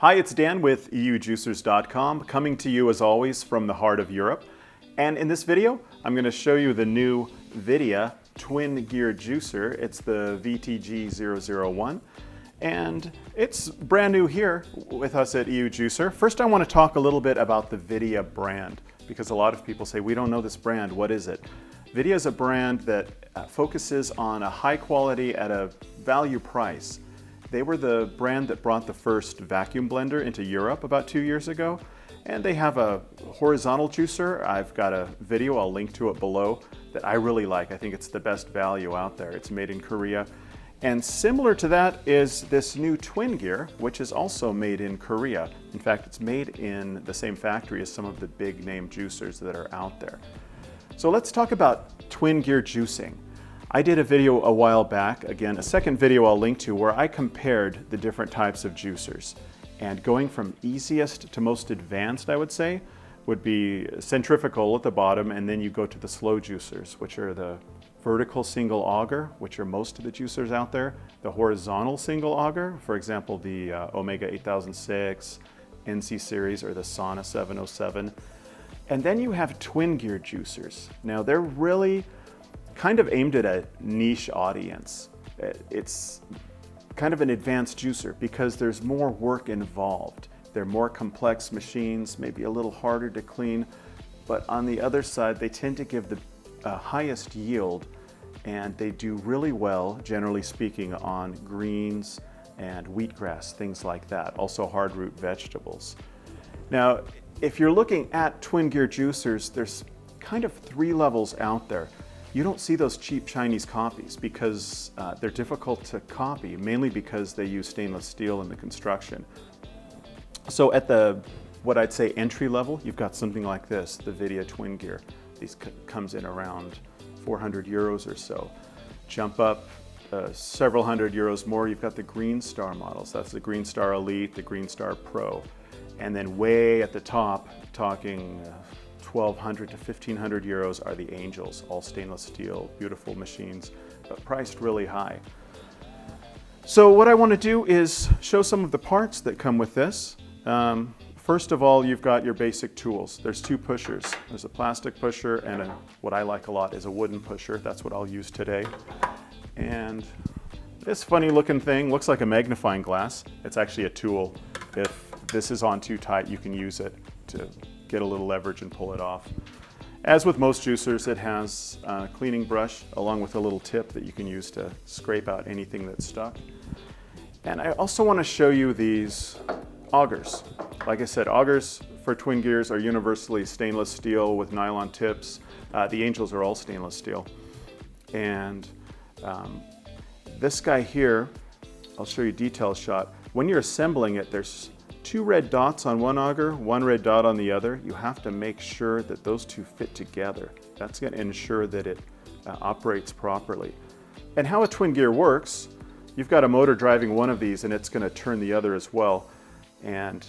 Hi, it's Dan with EUJUICERS.COM, coming to you as always from the heart of Europe. And in this video, I'm going to show you the new Vidia twin gear juicer. It's the VTG-001. And it's brand new here with us at EUJUICER. First, I want to talk a little bit about the Vidia brand, because a lot of people say, we don't know this brand, what is it? Vidia is a brand that focuses on a high quality at a value price. They were the brand that brought the first vacuum blender into Europe about 2 years ago. And they have a horizontal juicer. I've got a video, I'll link to it below, that I really like. I think it's the best value out there. It's made in Korea. And similar to that is this new twin gear, which is also made in Korea. In fact, it's made in the same factory as some of the big name juicers that are out there. So let's talk about twin gear juicing. I did a video a while back, again, a second video I'll link to, where I compared the different types of juicers. And going from easiest to most advanced, I would say, would be centrifugal at the bottom, and then you go to the slow juicers, which are the vertical single auger, which are most of the juicers out there, the horizontal single auger, for example, the Omega 8006, NC series, or the Sauna 707. And then you have twin gear juicers. Now they're really kind of aimed at a niche audience. It's kind of an advanced juicer because there's more work involved. They're more complex machines, maybe a little harder to clean, but on the other side, they tend to give the highest yield, and they do really well, generally speaking, on greens and wheatgrass, things like that, also hard root vegetables. Now, if you're looking at twin gear juicers, there's kind of 3 levels out there. You don't see those cheap Chinese copies because they're difficult to copy, mainly because they use stainless steel in the construction. So at the, what I'd say, entry level, you've got something like this, the Vidia twin gear. These comes in around 400 euros or so. Jump up several hundred euros more, you've got the Green Star models. That's the Green Star Elite, the Green Star Pro. And then way at the top, talking 1,200 to 1,500 euros, are the Angels, all stainless steel, beautiful machines, but priced really high. So what I want to do is show some of the parts that come with this. First of all, you've got your basic tools. There's 2 pushers. There's a plastic pusher and what I like a lot is a wooden pusher. That's what I'll use today. And this funny looking thing looks like a magnifying glass. It's actually a tool. If this is on too tight, you can use it to get a little leverage and pull it off. As with most juicers, it has a cleaning brush along with a little tip that you can use to scrape out anything that's stuck. And I also want to show you these augers. Like I said, augers for twin gears are universally stainless steel with nylon tips. The Angels are all stainless steel. And this guy here, I'll show you a detail shot. When you're assembling it, there's 2 red dots on one auger, 1 red dot on the other. You have to make sure that those 2 fit together. That's going to ensure that it operates properly. And how a twin gear works, you've got a motor driving one of these and it's going to turn the other as well. And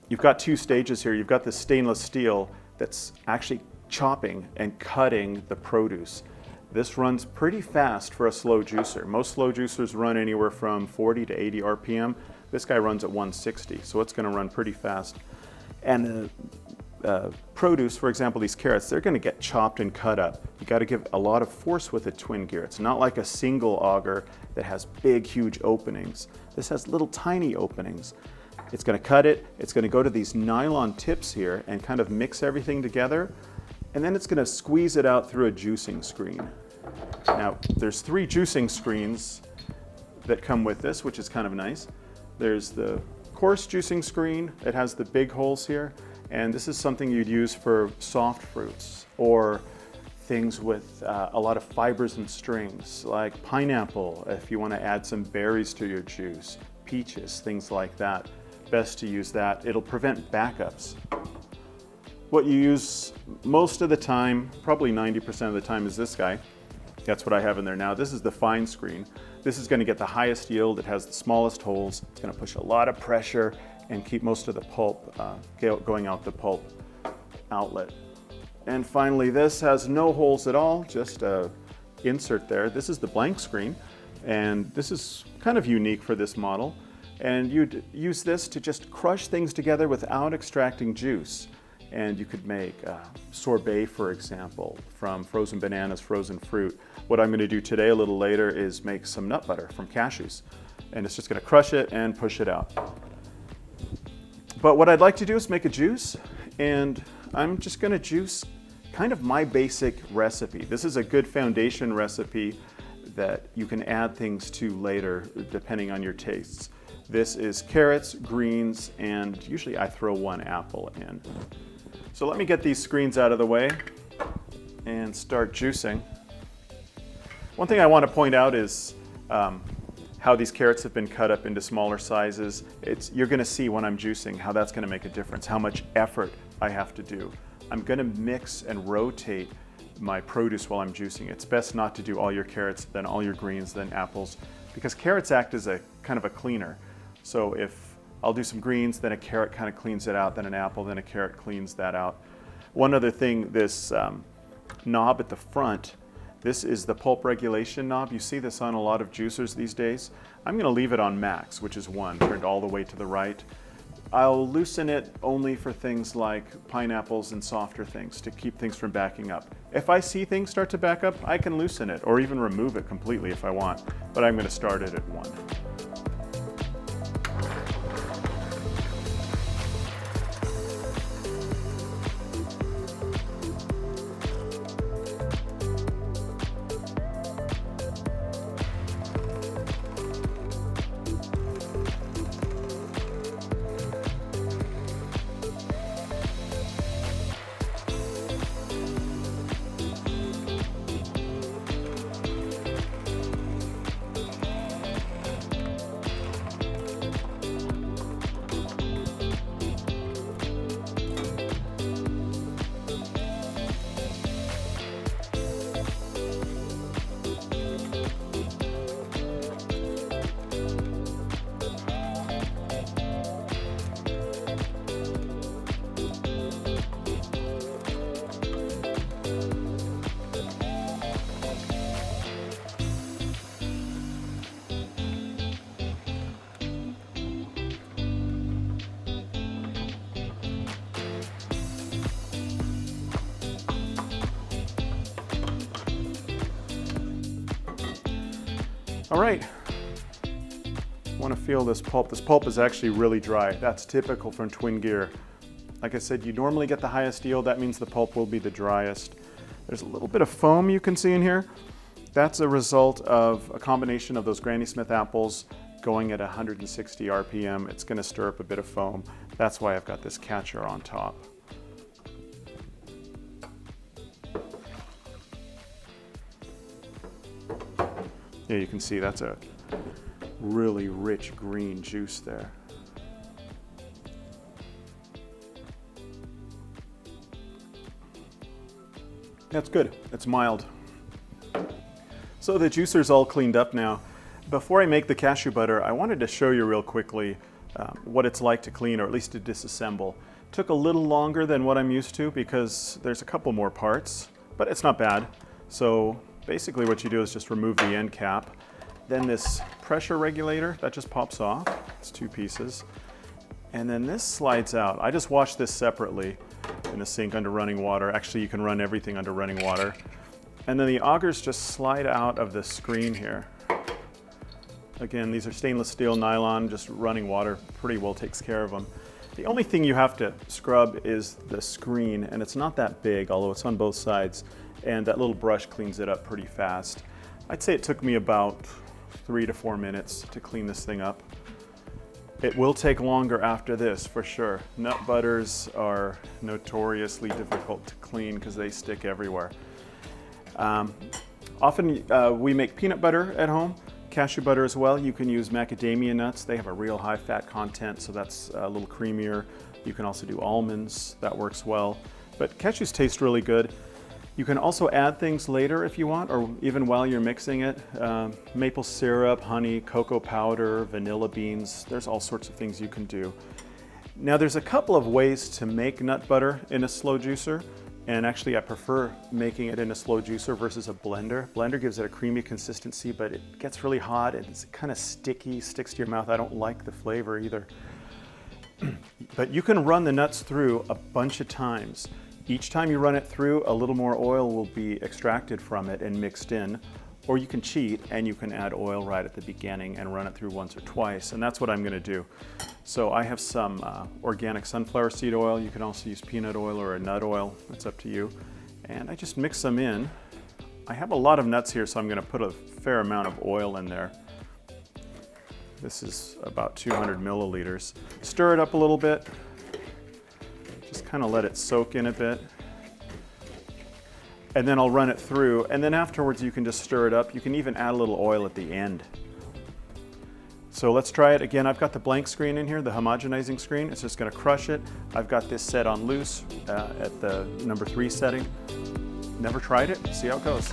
you've got 2 stages here. You've got the stainless steel that's actually chopping and cutting the produce. This runs pretty fast for a slow juicer. Most slow juicers run anywhere from 40 to 80 RPM. This guy runs at 160, so it's going to run pretty fast. And produce, for example, these carrots, they're going to get chopped and cut up. You got to give a lot of force with a twin gear. It's not like a single auger that has big, huge openings. This has little tiny openings. It's going to cut it. It's going to go to these nylon tips here and kind of mix everything together. And then it's going to squeeze it out through a juicing screen. Now, there's 3 juicing screens that come with this, which is kind of nice. There's the coarse juicing screen. It has the big holes here. And this is something you'd use for soft fruits or things with a lot of fibers and strings, like pineapple, if you want to add some berries to your juice, peaches, things like that. Best to use that. It'll prevent backups. What you use most of the time, probably 90% of the time, is this guy. That's what I have in there now. This is the fine screen. This is going to get the highest yield. It has the smallest holes. It's going to push a lot of pressure and keep most of the pulp going out the pulp outlet. And finally, this has no holes at all, just a insert there. This is the blank screen, and this is kind of unique for this model. And you'd use this to just crush things together without extracting juice. And you could make sorbet, for example, from frozen bananas, frozen fruit. What I'm going to do today, a little later, is make some nut butter from cashews. And it's just going to crush it and push it out. But what I'd like to do is make a juice, and I'm just going to juice kind of my basic recipe. This is a good foundation recipe that you can add things to later depending on your tastes. This is carrots, greens, and usually I throw one apple in. So let me get these screens out of the way and start juicing. One thing I want to point out is how these carrots have been cut up into smaller sizes. You're going to see when I'm juicing how that's going to make a difference, how much effort I have to do. I'm going to mix and rotate my produce while I'm juicing. It's best not to do all your carrots, then all your greens, then apples, because carrots act as a kind of a cleaner. So if I'll do some greens, then a carrot kind of cleans it out, then an apple, then a carrot cleans that out. One other thing, this knob at the front, this is the pulp regulation knob. You see this on a lot of juicers these days. I'm going to leave it on max, which is 1, turned all the way to the right. I'll loosen it only for things like pineapples and softer things to keep things from backing up. If I see things start to back up, I can loosen it or even remove it completely if I want, but I'm going to start it at 1. All right, want to feel this pulp. This pulp is actually really dry. That's typical from twin gear. Like I said, you normally get the highest yield. That means the pulp will be the driest. There's a little bit of foam you can see in here. That's a result of a combination of those Granny Smith apples going at 160 RPM. It's going to stir up a bit of foam. That's why I've got this catcher on top. Yeah, you can see that's a really rich green juice there. That's good. It's mild. So the juicer's all cleaned up now. Before I make the cashew butter, I wanted to show you real quickly what it's like to clean, or at least to disassemble. Took a little longer than what I'm used to because there's a couple more parts, but it's not bad. So basically what you do is just remove the end cap. Then this pressure regulator, that just pops off. It's 2 pieces. And then this slides out. I just washed this separately in a sink under running water. Actually, you can run everything under running water. And then the augers just slide out of the screen here. Again, these are stainless steel nylon, just running water pretty well takes care of them. The only thing you have to scrub is the screen, and it's not that big, although it's on both sides, and that little brush cleans it up pretty fast. I'd say it took me about 3 to 4 minutes to clean this thing up. It will take longer after this, for sure. Nut butters are notoriously difficult to clean because they stick everywhere. Often we make peanut butter at home, cashew butter as well. You can use macadamia nuts. They have a real high fat content, so that's a little creamier. You can also do almonds. That works well. But cashews taste really good. You can also add things later if you want, or even while you're mixing it. Maple syrup, honey, cocoa powder, vanilla beans. There's all sorts of things you can do. Now there's a couple of ways to make nut butter in a slow juicer, And actually I prefer making it in a slow juicer versus a blender. Blender gives it a creamy consistency, but it gets really hot and it's kind of sticky, sticks to your mouth. I don't like the flavor either. But you can run the nuts through a bunch of times. Each time you run it through, a little more oil will be extracted from it and mixed in. Or you can cheat and you can add oil right at the beginning and run it through once or twice. And that's what I'm gonna do. So I have some organic sunflower seed oil. You can also use peanut oil or a nut oil. It's up to you. And I just mix them in. I have a lot of nuts here, so I'm gonna put a fair amount of oil in there. This is about 200 milliliters. Stir it up a little bit. Just kind of let it soak in a bit. And then I'll run it through, and then afterwards you can just stir it up. You can even add a little oil at the end. So let's try it again. I've got the blank screen in here, the homogenizing screen. It's just gonna crush it. I've got this set on loose at the number 3 setting. Never tried it, see how it goes.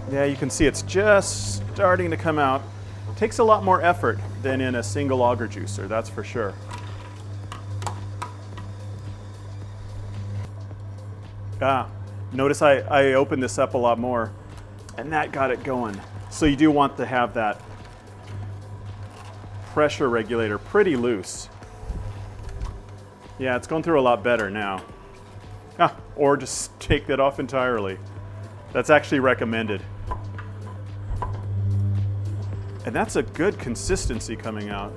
Yeah, you can see it's just starting to come out. It takes a lot more effort than in a single auger juicer, that's for sure. Notice I opened this up a lot more and that got it going. So you do want to have that pressure regulator pretty loose. Yeah, it's going through a lot better now. Or just take that off entirely. That's actually recommended. And that's a good consistency coming out.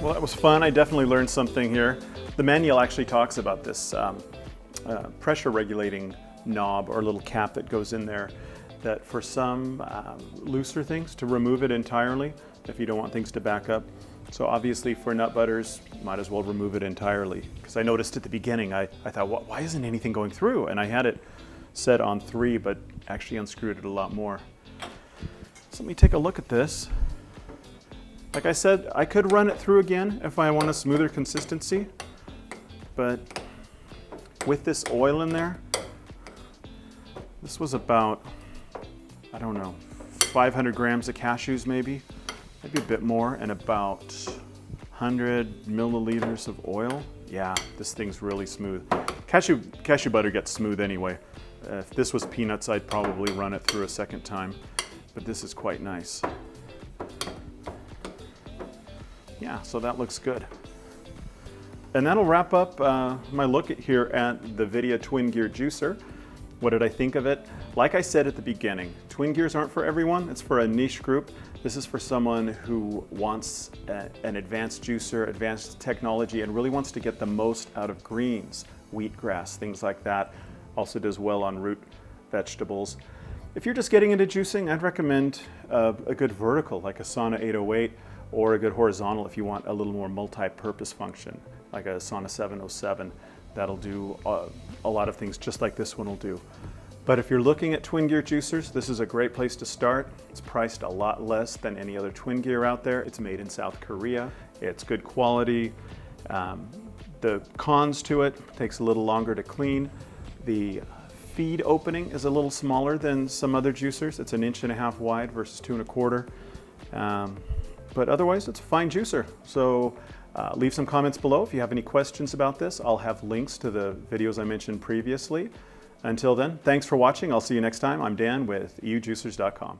Well, that was fun. I definitely learned something here. The manual actually talks about this pressure regulating knob or little cap that goes in there, that for some looser things, to remove it entirely if you don't want things to back up. So obviously for nut butters, might as well remove it entirely. Because I noticed at the beginning, I thought, well, why isn't anything going through? And I had it set on 3, but actually unscrewed it a lot more. So let me take a look at this. Like I said, I could run it through again if I want a smoother consistency, but with this oil in there, this was about, I don't know, 500 grams of cashews maybe a bit more, and about 100 milliliters of oil. Yeah, this thing's really smooth. Cashew butter gets smooth anyway. If this was peanuts, I'd probably run it through a second time, but this is quite nice. Yeah, so that looks good. And that'll wrap up my look here at the Vidia Twin Gear Juicer. What did I think of it? Like I said at the beginning, twin gears aren't for everyone. It's for a niche group. This is for someone who wants an advanced juicer, advanced technology, and really wants to get the most out of greens, wheatgrass, things like that. Also does well on root vegetables. If you're just getting into juicing, I'd recommend a good vertical, like a Sauna 808, or a good horizontal if you want a little more multi-purpose function, like a Sauna 707. That'll do a lot of things just like this one will do. But if you're looking at twin gear juicers, this is a great place to start. It's priced a lot less than any other twin gear out there. It's made in South Korea. It's good quality. The cons to it, takes a little longer to clean. The feed opening is a little smaller than some other juicers. It's 1.5 inches wide versus 2 1/4. But otherwise, it's a fine juicer. So leave some comments below if you have any questions about this. I'll have links to the videos I mentioned previously. Until then, thanks for watching. I'll see you next time. I'm Dan with EUJUICERS.COM.